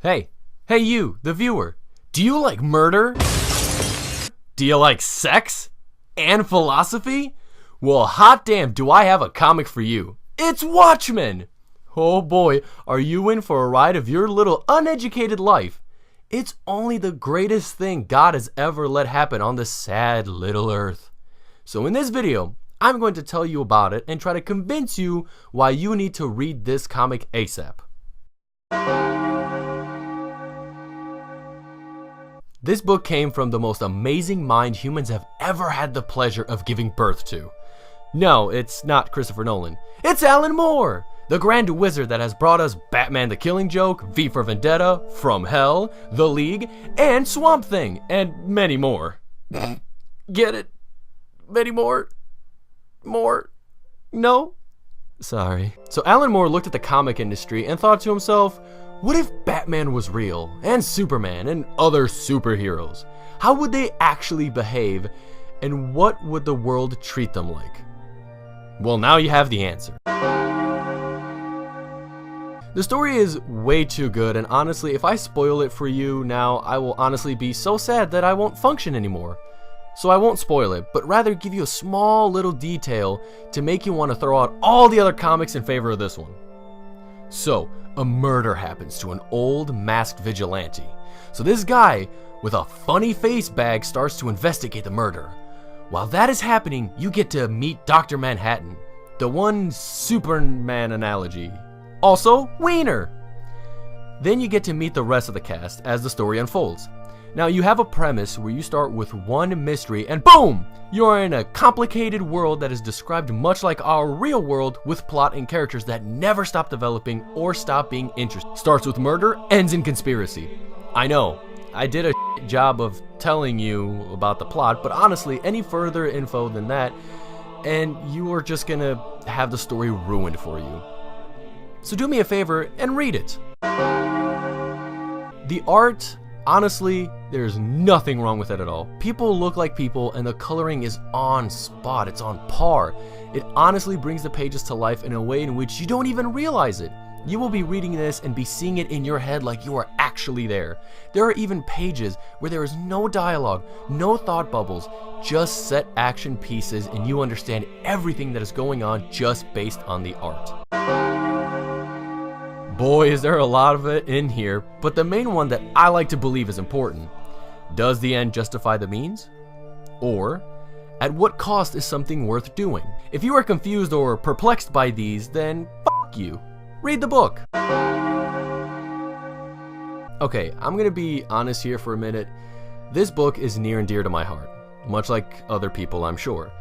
Hey you, the viewer. Do you like murder? Do you like sex? And philosophy? Well, hot damn, do I have a comic for you. It's Watchmen! Oh boy, are you in for a ride of your little uneducated life. It's only the greatest thing God has ever let happen on this sad little earth. So in this video, I'm going to tell you about it and try to convince you why you need to read this comic ASAP. This book came from the most amazing mind humans have ever had the pleasure of giving birth to. No, it's not Christopher Nolan. It's Alan Moore, the grand wizard that has brought us Batman the Killing Joke, V for Vendetta, From Hell, The League, and Swamp Thing, and many more. Get it? Many more? More? No? Sorry. So Alan Moore looked at the comic industry and thought to himself, what if Batman was real, and Superman, and other superheroes? How would they actually behave, and what would the world treat them like? Well, now you have the answer. The story is way too good, and honestly, if I spoil it for you now, I will honestly be so sad that I won't function anymore. So I won't spoil it, but rather give you a small little detail to make you want to throw out all the other comics in favor of this one. So, a murder happens to an old masked vigilante. So this guy with a funny face bag starts to investigate the murder. While that is happening, you get to meet Dr. Manhattan, the one Superman analogy. Also, Wiener. Then you get to meet the rest of the cast as the story unfolds. Now you have a premise where you start with one mystery and boom! You are in a complicated world that is described much like our real world with plot and characters that never stop developing or stop being interesting. Starts with murder, ends in conspiracy. I know, I did a job of telling you about the plot, but honestly, any further info than that, and you are just gonna have the story ruined for you. So do me a favor and read it. The art, honestly, there's nothing wrong with it at all. People look like people and the coloring is on spot, it's on par. It honestly brings the pages to life in a way in which you don't even realize it. You will be reading this and be seeing it in your head like you are actually there. There are even pages where there is no dialogue, no thought bubbles, just set action pieces and you understand everything that is going on just based on the art. Boy, is there a lot of it in here, but the main one that I like to believe is important. Does the end justify the means? Or, at what cost is something worth doing? If you are confused or perplexed by these, then fuck you. Read the book. Okay, I'm gonna be honest here for a minute. This book is near and dear to my heart, much like other people, I'm sure.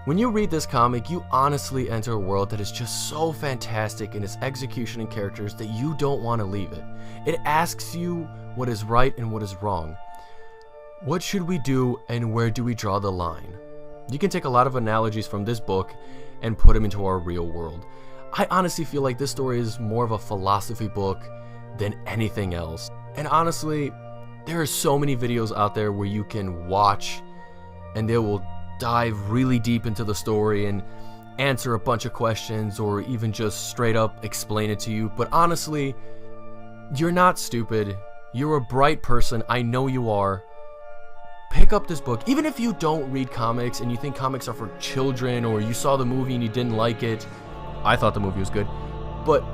When you read this comic, you honestly enter a world that is just so fantastic in its execution and characters that you don't want to leave it. It asks you what is right and what is wrong. What should we do and where do we draw the line? You can take a lot of analogies from this book and put them into our real world. I honestly feel like this story is more of a philosophy book than anything else. And honestly, there are so many videos out there where you can watch and they will dive really deep into the story and answer a bunch of questions or even just straight up explain it to you. But honestly, you're not stupid. You're a bright person. I know you are. Pick up this book. Even if you don't read comics and you think comics are for children or you saw the movie and you didn't like it. I thought the movie was good. But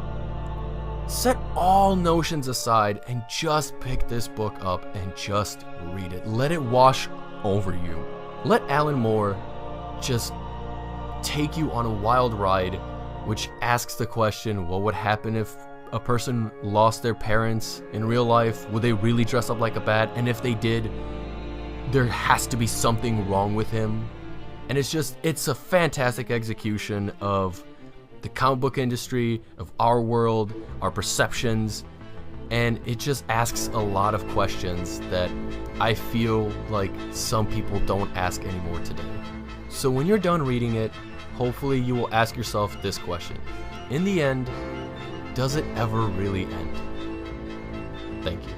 set all notions aside and just pick this book up and just read it. Let it wash over you. Let Alan Moore just take you on a wild ride, which asks the question, what would happen if a person lost their parents in real life? Would they really dress up like a bat? And if they did, there has to be something wrong with him. And it's a fantastic execution of the comic book industry, of our world, our perceptions, and it just asks a lot of questions that I feel like some people don't ask anymore today. So when you're done reading it, hopefully you will ask yourself this question. In the end, does it ever really end? Thank you.